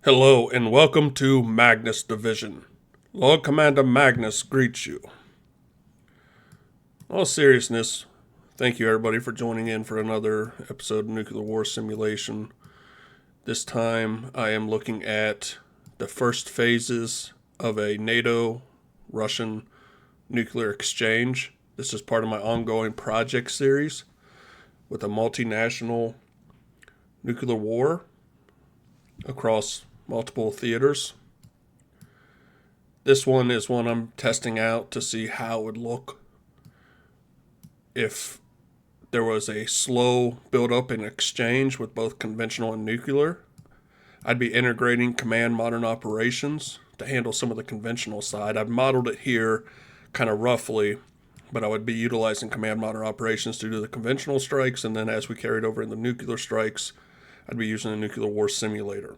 Hello and welcome to Magnus Division. Lord Commander Magnus greets you. In all seriousness, thank you everybody for joining in for another episode of Nuclear War Simulation. This time I am looking at the first phases of a NATO-Russian nuclear exchange. This is part of my ongoing project series with a multinational nuclear war across multiple theaters. This one is one I'm testing out to see how it would look if there was a slow build-up and exchange with both conventional and nuclear. I'd be integrating command modern operations to handle some of the conventional side. I've modeled it here kind of roughly, but I would be utilizing command modern operations to do the conventional strikes, and then as we carried over in the nuclear strikes, I'd be using a nuclear war simulator.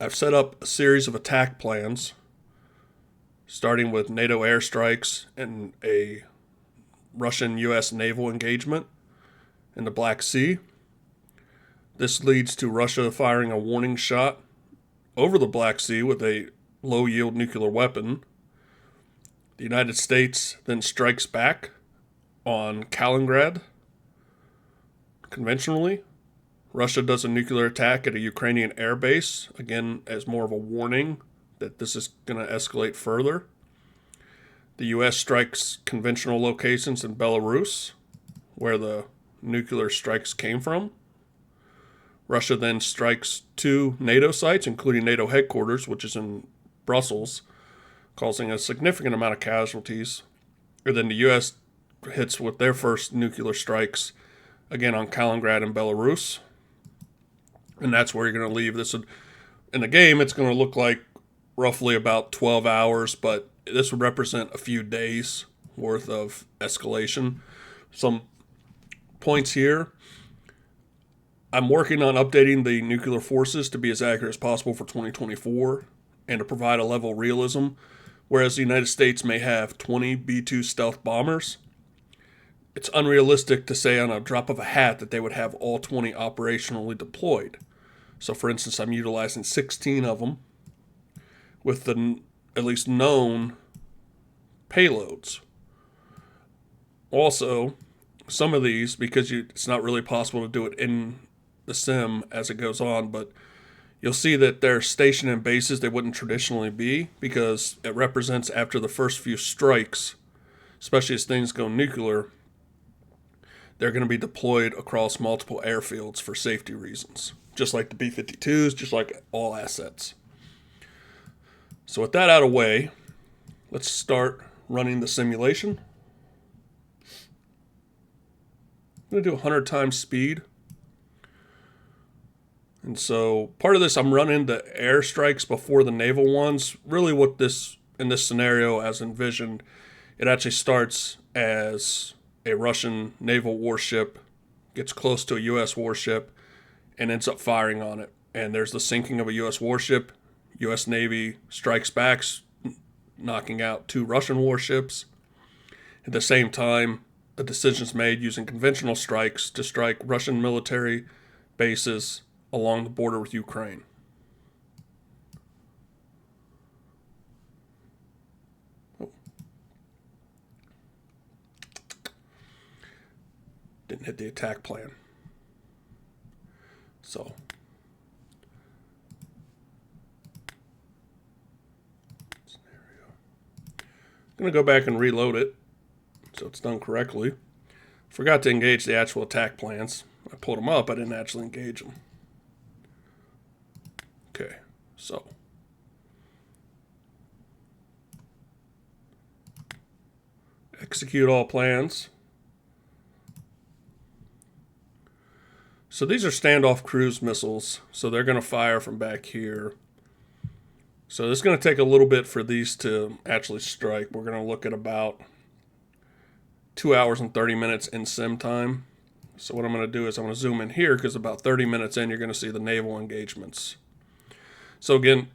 I've set up a series of attack plans, starting with NATO airstrikes and a Russian-U.S. naval engagement in the Black Sea. This leads to Russia firing a warning shot over the Black Sea with a low-yield nuclear weapon. The United States then strikes back on Kaliningrad conventionally. Russia does a nuclear attack at a Ukrainian air base, again as more of a warning that this is going to escalate further. The U.S. strikes conventional locations in Belarus, where the nuclear strikes came from. Russia then strikes two NATO sites, including NATO headquarters, which is in Brussels, causing a significant amount of casualties. And then the U.S. hits with their first nuclear strikes, again on Kaliningrad and Belarus. And that's where you're going to leave. In the game, it's going to look like roughly about 12 hours, but this would represent a few days worth of escalation. Some points here. I'm working on updating the nuclear forces to be as accurate as possible for 2024 and to provide a level of realism. Whereas the United States may have 20 B-2 stealth bombers, it's unrealistic to say on a drop of a hat that they would have all 20 operationally deployed. So, for instance, I'm utilizing 16 of them with the at least known payloads. Also, some of these, because it's not really possible to do it in the sim as it goes on, but you'll see that they're stationed in bases they wouldn't traditionally be, because it represents after the first few strikes, especially as things go nuclear, they're going to be deployed across multiple airfields for safety reasons. Just like the B-52s, just like all assets. So with that out of the way, let's start running the simulation. I'm going to do 100 times speed. And so part of this, I'm running the airstrikes before the naval ones. Really what in this scenario as envisioned, it actually starts as a Russian naval warship gets close to a U.S. warship and ends up firing on it. And there's the sinking of a U.S. warship. U.S. Navy strikes back, knocking out two Russian warships. At the same time, a decision's made using conventional strikes to strike Russian military bases along the border with Ukraine. Didn't hit the attack plan. So, I'm going to go back and reload it so it's done correctly. Forgot to engage the actual attack plans. I pulled them up, I didn't actually engage them. Okay, so execute all plans. So these are standoff cruise missiles, so they're going to fire from back here. So it's going to take a little bit for these to actually strike. We're going to look at about 2 hours and 30 minutes in sim time. So what I'm going to do is I'm going to zoom in here because about 30 minutes in, you're going to see the naval engagements. So again,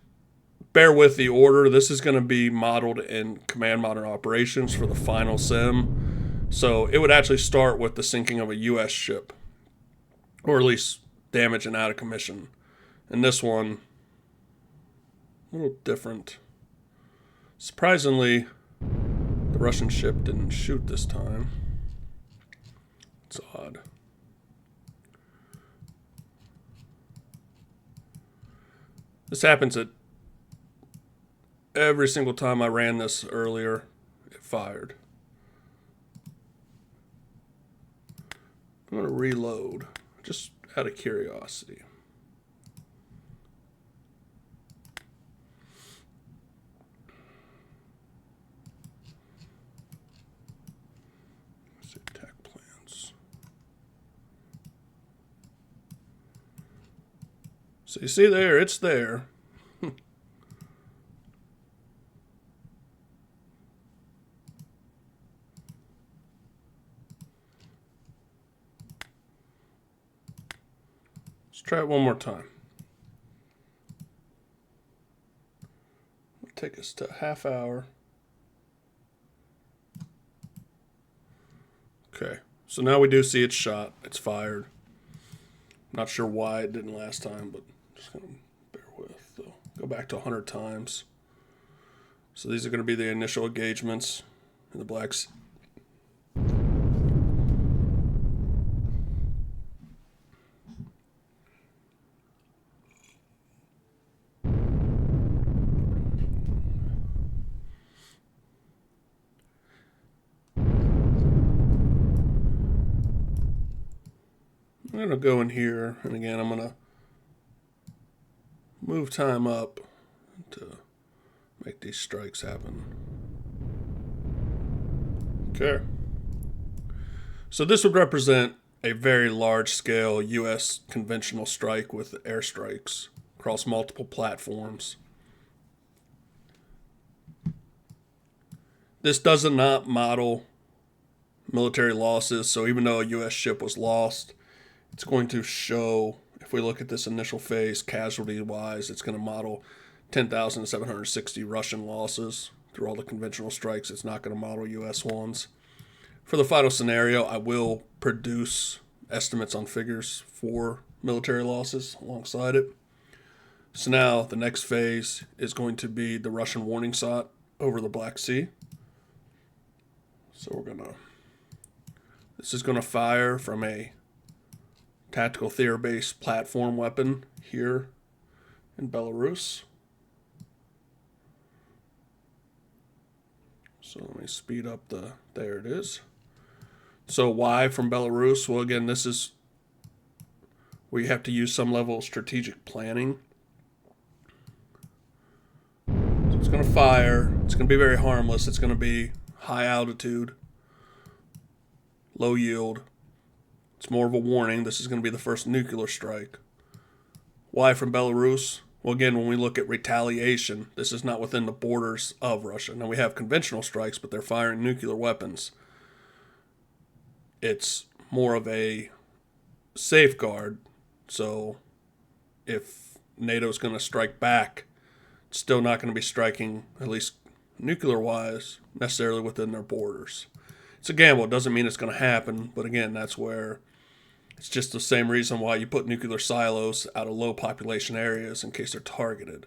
bear with the order. This is going to be modeled in command modern operations for the final sim. So it would actually start with the sinking of a U.S. ship, or at least damage and out of commission. And this one, a little different. Surprisingly, the Russian ship didn't shoot this time. It's odd. This happens at every single time I ran this earlier, it fired. I'm going to reload, just out of curiosity. Let's see, attack plans. So you see there, it's there. Let's try it one more time. It'll take us to a half hour. Okay, so now we do see it's shot. It's fired. Not sure why it didn't last time, but just gonna bear with. So go back to 100 times. So these are going to be the initial engagements in the Black Sea. I'm going to go in here, and again, I'm going to move time up to make these strikes happen. Okay. So this would represent a very large-scale U.S. conventional strike with airstrikes across multiple platforms. This does not model military losses, so even though a U.S. ship was lost, it's going to show, if we look at this initial phase, casualty-wise, it's going to model 10,760 Russian losses through all the conventional strikes. It's not going to model U.S. ones. For the final scenario, I will produce estimates on figures for military losses alongside it. So now the next phase is going to be the Russian warning shot over the Black Sea. So this is going to fire from a tactical theater-based platform weapon here in Belarus. So let me speed up there it is. So why from Belarus? Well, again, this is where you have to use some level of strategic planning. So it's going to fire. It's going to be very harmless. It's going to be high altitude, low yield. It's more of a warning. This is going to be the first nuclear strike. Why from Belarus? Well, again, when we look at retaliation, this is not within the borders of Russia. Now, we have conventional strikes, but they're firing nuclear weapons. It's more of a safeguard. So if NATO is going to strike back, it's still not going to be striking, at least nuclear-wise, necessarily within their borders. It's a gamble. It doesn't mean it's going to happen, but again, that's where it's just the same reason why you put nuclear silos out of low population areas in case they're targeted.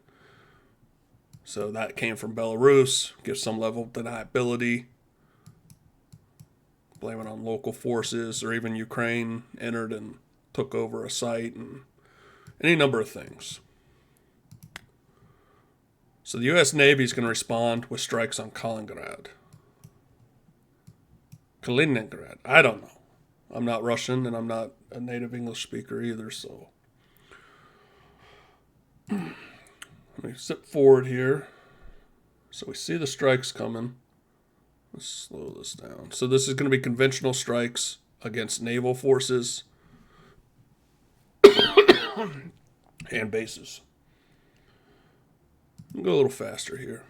So that came from Belarus, gives some level of deniability, blame it on local forces, or even Ukraine entered and took over a site, and any number of things. So the U.S. Navy is going to respond with strikes on Kaliningrad. I don't know. I'm not Russian, and I'm not a native English speaker either, so let me step forward here. So we see the strikes coming. Let's slow this down. So this is going to be conventional strikes against naval forces and bases. I'll go a little faster here.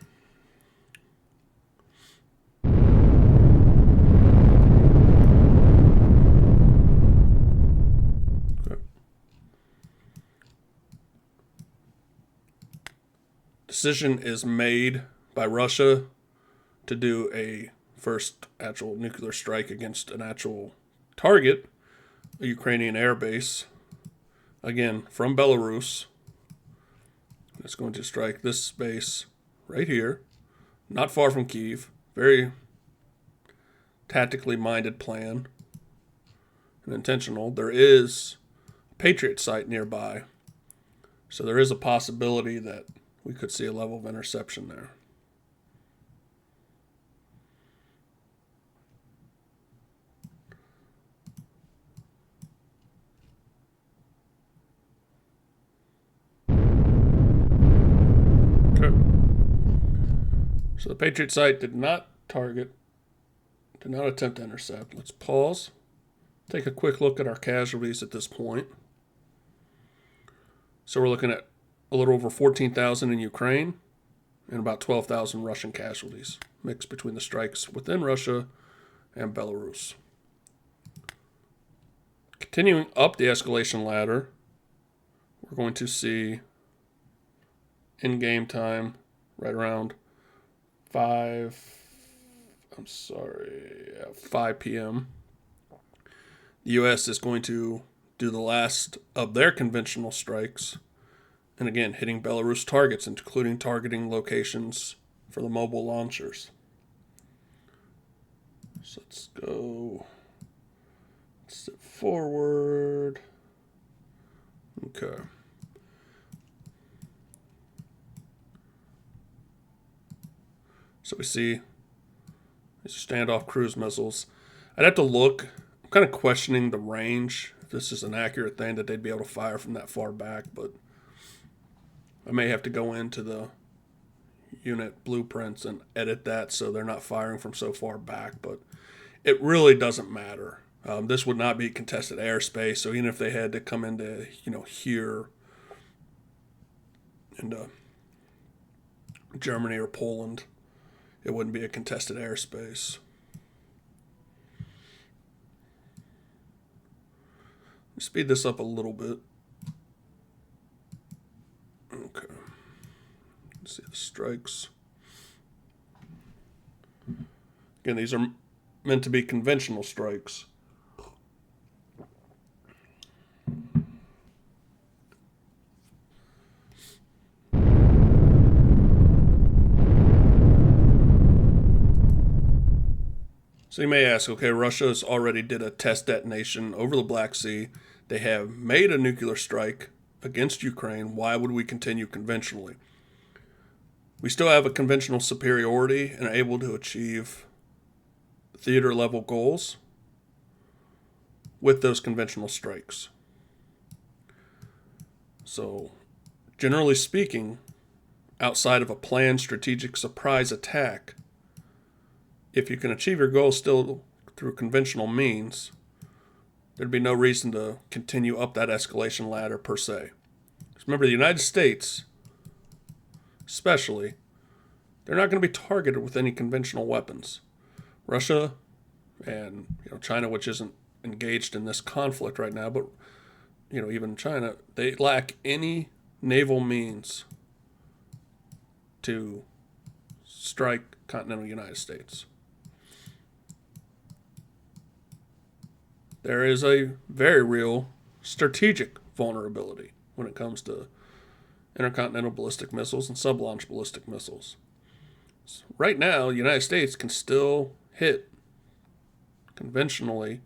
Okay. Decision is made by Russia to do a first actual nuclear strike against an actual target, a Ukrainian air base, again, from Belarus. It's going to strike this base right here, not far from Kyiv. Very tactically minded plan and intentional. There is a Patriot site nearby, so there is a possibility that we could see a level of interception there. Okay. So the Patriot site did not attempt to intercept. Let's pause. Take a quick look at our casualties at this point. So we're looking at a little over 14,000 in Ukraine and about 12,000 Russian casualties, mixed between the strikes within Russia and Belarus. Continuing up the escalation ladder, we're going to see in-game time right around 5 p.m. The U.S. is going to do the last of their conventional strikes, and again, hitting Belarus targets, including targeting locations for the mobile launchers. So let's go step forward. Okay. So we see these standoff cruise missiles. I'd have to look. I'm kind of questioning the range, if this is an accurate thing that they'd be able to fire from that far back, but I may have to go into the unit blueprints and edit that so they're not firing from so far back, but it really doesn't matter. This would not be contested airspace, so even if they had to come into, here into Germany or Poland, it wouldn't be a contested airspace. Speed this up a little bit. Okay. Let's see the strikes. Again, these are meant to be conventional strikes. So you may ask, okay, Russia's already did a test detonation over the Black Sea. They have made a nuclear strike against Ukraine. Why would we continue conventionally? We still have a conventional superiority and are able to achieve theater level goals with those conventional strikes. So, generally speaking, outside of a planned strategic surprise attack, if you can achieve your goals still through conventional means, there'd be no reason to continue up that escalation ladder per se. Because remember, the United States, especially, they're not going to be targeted with any conventional weapons. Russia and China, which isn't engaged in this conflict right now, but even China, they lack any naval means to strike continental United States. There is a very real strategic vulnerability when it comes to intercontinental ballistic missiles and sub-launch ballistic missiles. So right now, the United States can still hit conventionally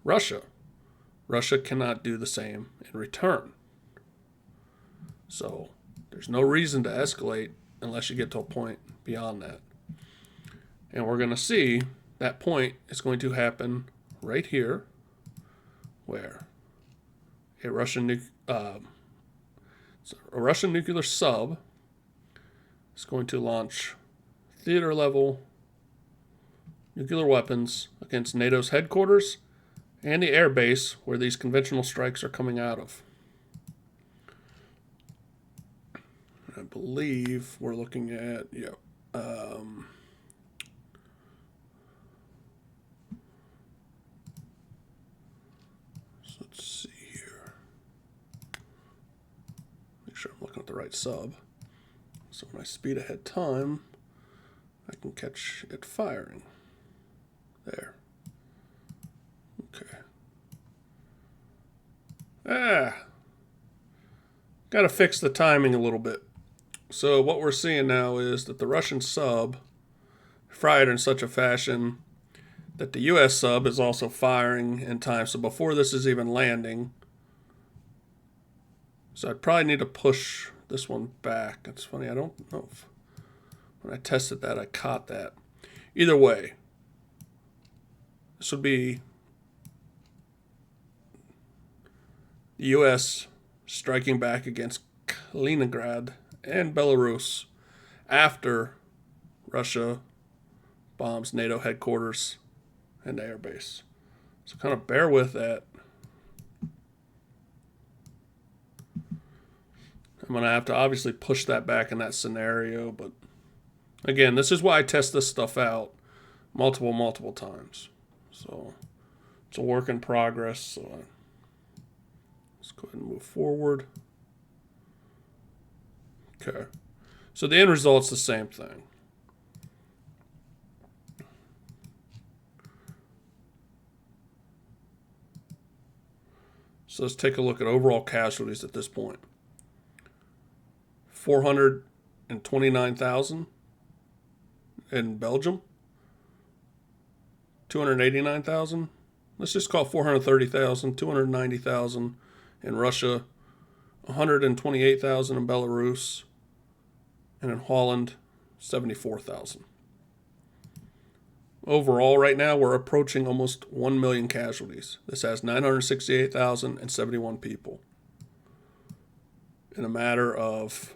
Russia. Russia cannot do the same in return. So there's no reason to escalate unless you get to a point beyond that. And we're going to see that point is going to happen right here, where a Russian nuclear sub is going to launch theater-level nuclear weapons against NATO's headquarters and the air base where these conventional strikes are coming out of. I believe we're looking at, so let's see here. Make sure I'm looking at the right sub. So when I speed ahead time, I can catch it firing. There. Okay. Gotta fix the timing a little bit. So what we're seeing now is that the Russian sub fired in such a fashion that the U.S. sub is also firing in time. So before this is even landing, so I'd probably need to push this one back. It's funny, I don't know if when I tested that I caught that. Either way, this would be the U.S. striking back against Kaliningrad and Belarus after Russia bombs NATO headquarters and airbase. So kind of bear with that. I'm going to have to obviously push that back in that scenario, but again, this is why I test this stuff out multiple times. So it's a work in progress. So let's go ahead and move forward. Okay. So the end result's the same thing. So let's take a look at overall casualties at this point. 429,000 in Belgium. 289,000. Let's just call it 430,000. 290,000 in Russia. 128,000 in Belarus. And in Holland, 74,000. Overall, right now, we're approaching almost 1 million casualties. This has 968,071 people. In a matter of,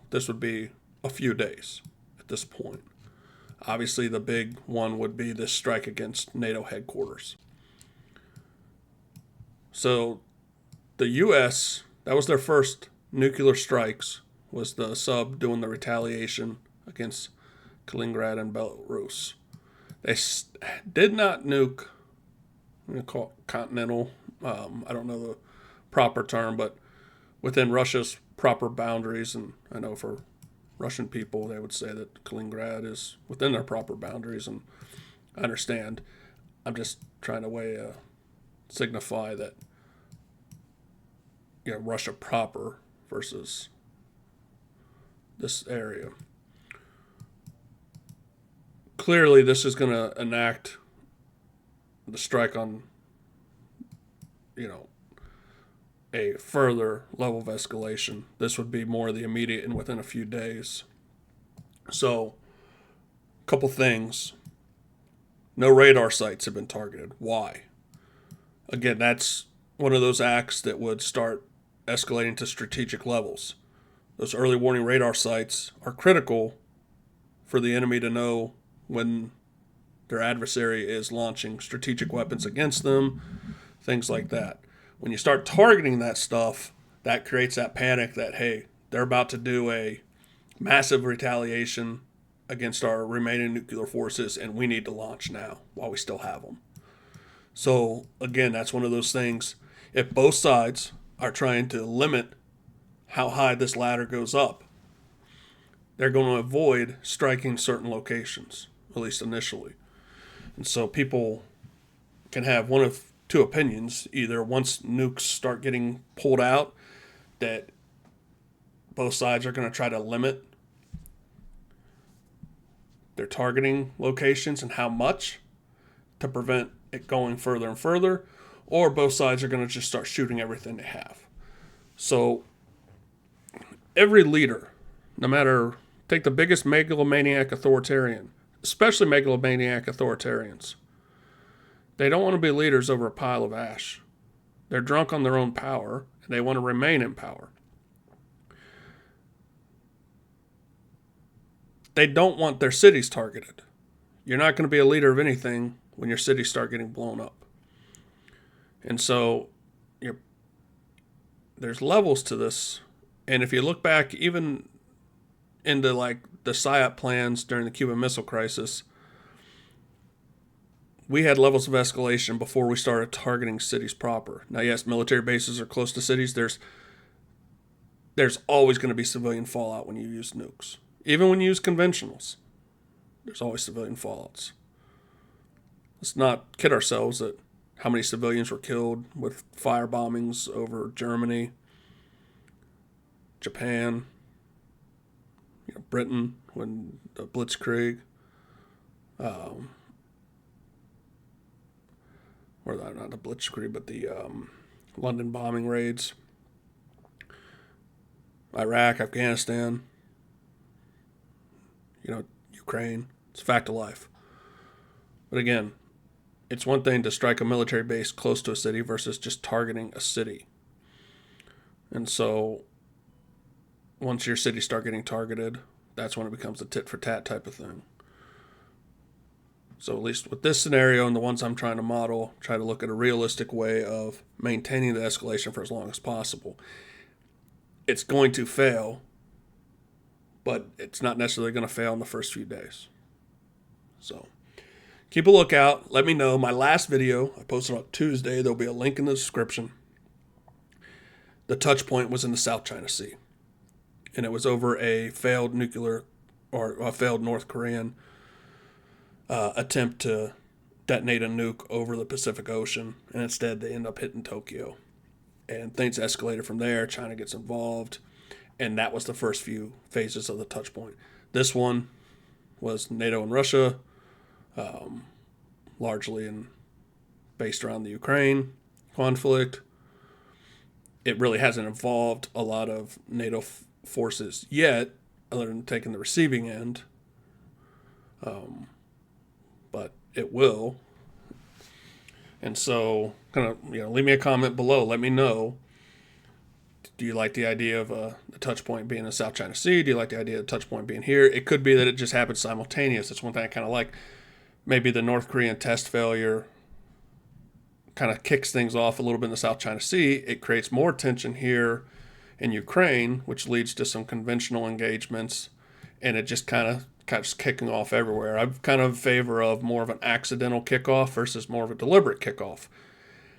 this would be a few days at this point. Obviously, the big one would be this strike against NATO headquarters. So, the U.S., that was their first nuclear strikes, was the sub doing the retaliation against Kaliningrad and Belarus. They did not nuke, I'm going to call it continental, I don't know the proper term, but within Russia's proper boundaries, and I know for Russian people, they would say that Kaliningrad is within their proper boundaries, and I understand. I'm just trying to signify that, Russia proper versus this area. Clearly, this is going to enact the strike on, a further level of escalation. This would be more the immediate and within a few days. So, a couple things. No radar sites have been targeted. Why? Again, that's one of those acts that would start escalating to strategic levels. Those early warning radar sites are critical for the enemy to know when their adversary is launching strategic weapons against them, things like that. When you start targeting that stuff, that creates that panic that, hey, they're about to do a massive retaliation against our remaining nuclear forces, and we need to launch now while we still have them. So, again, that's one of those things. If both sides are trying to limit how high this ladder goes up, they're going to avoid striking certain locations, at least initially. And so people can have one of two opinions. Either once nukes start getting pulled out, that both sides are going to try to limit their targeting locations and how much to prevent it going further and further, or both sides are going to just start shooting everything they have. So every leader, no matter, take the biggest megalomaniac authoritarian, especially megalomaniac authoritarians, they don't want to be leaders over a pile of ash. They're drunk on their own power, and they want to remain in power. They don't want their cities targeted. You're not going to be a leader of anything when your cities start getting blown up. And so there's levels to this. And if you look back even into like the PSYOP plans during the Cuban Missile Crisis, we had levels of escalation before we started targeting cities proper. Now, yes, military bases are close to cities. There's always going to be civilian fallout when you use nukes. Even when you use conventionals, there's always civilian fallouts. Let's not kid ourselves that how many civilians were killed with fire bombings over Germany, Japan, Britain when the Blitzkrieg, or not the Blitzkrieg, but the London bombing raids, Iraq, Afghanistan, Ukraine. It's a fact of life. But again, it's one thing to strike a military base close to a city versus just targeting a city. And so once your cities start getting targeted, that's when it becomes a tit for tat type of thing. So at least with this scenario and the ones I'm trying to model, try to look at a realistic way of maintaining the escalation for as long as possible. It's going to fail, but it's not necessarily going to fail in the first few days. So keep a lookout. Let me know. My last video I posted on Tuesday. There'll be a link in the description. The touch point was in the South China Sea, and it was over a failed nuclear or a failed North Korean attempt to detonate a nuke over the Pacific Ocean, and instead they end up hitting Tokyo. And things escalated from there. China gets involved, and that was the first few phases of the touch point. This one was NATO and Russia, largely based around the Ukraine conflict. It really hasn't involved a lot of NATO forces yet, other than taking the receiving end. But it will. And so, kind of, leave me a comment below. Let me know. Do you like the idea of the touch point being in the South China Sea? Do you like the idea of the touch point being here? It could be that it just happens simultaneous. That's one thing I kind of like. Maybe the North Korean test failure kind of kicks things off a little bit in the South China Sea. It creates more tension here in Ukraine, which leads to some conventional engagements, and it just kind of kicking off everywhere. I'm kind of in favor of more of an accidental kickoff versus more of a deliberate kickoff.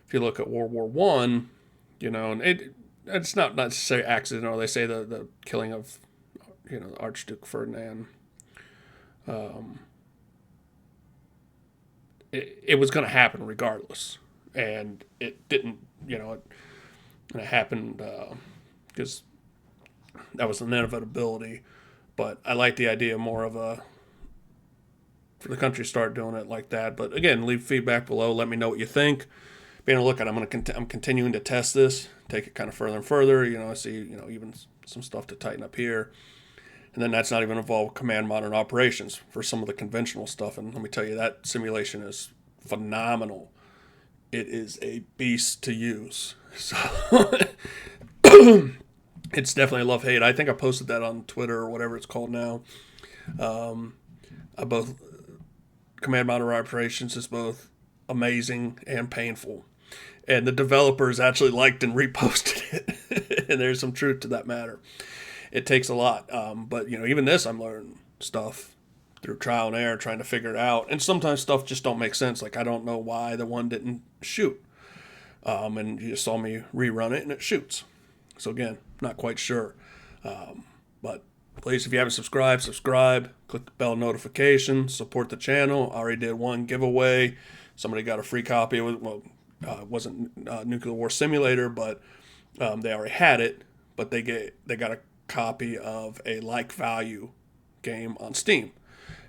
If you look at World War I, and it's not necessarily accidental. They say the killing of, Archduke Ferdinand. It was going to happen regardless, and it didn't. It happened because that was an inevitability. But I like the idea more of for the country to start doing it like that. But again, leave feedback below. Let me know what you think. Be on the lookout. I'm continuing to test this, take it kind of further and further. I see even some stuff to tighten up here, and then that's not even involved with command modern operations for some of the conventional stuff. And let me tell you, that simulation is phenomenal. It is a beast to use. So it's definitely a love-hate. I think I posted that on Twitter or whatever it's called now. Both command modern operations is both amazing and painful. And the developers actually liked and reposted it. And there's some truth to that matter. It takes a lot. But, even this, I'm learning stuff through trial and error, trying to figure it out. And sometimes stuff just don't make sense. Like, I don't know why the one didn't shoot. And you just saw me rerun it, and it shoots. So again, not quite sure. But please, if you haven't subscribe, click the bell notification, support the channel. I already did one giveaway. Somebody got a free copy. It wasn't Nuclear War Simulator, but they already had it. But they got a copy of a like value game on Steam.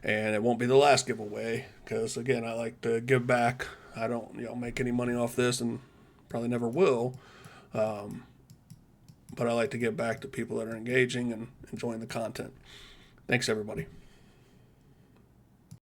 And it won't be the last giveaway because, again, I like to give back. I don't make any money off this and probably never will. But I like to give back to people that are engaging and enjoying the content. Thanks, everybody.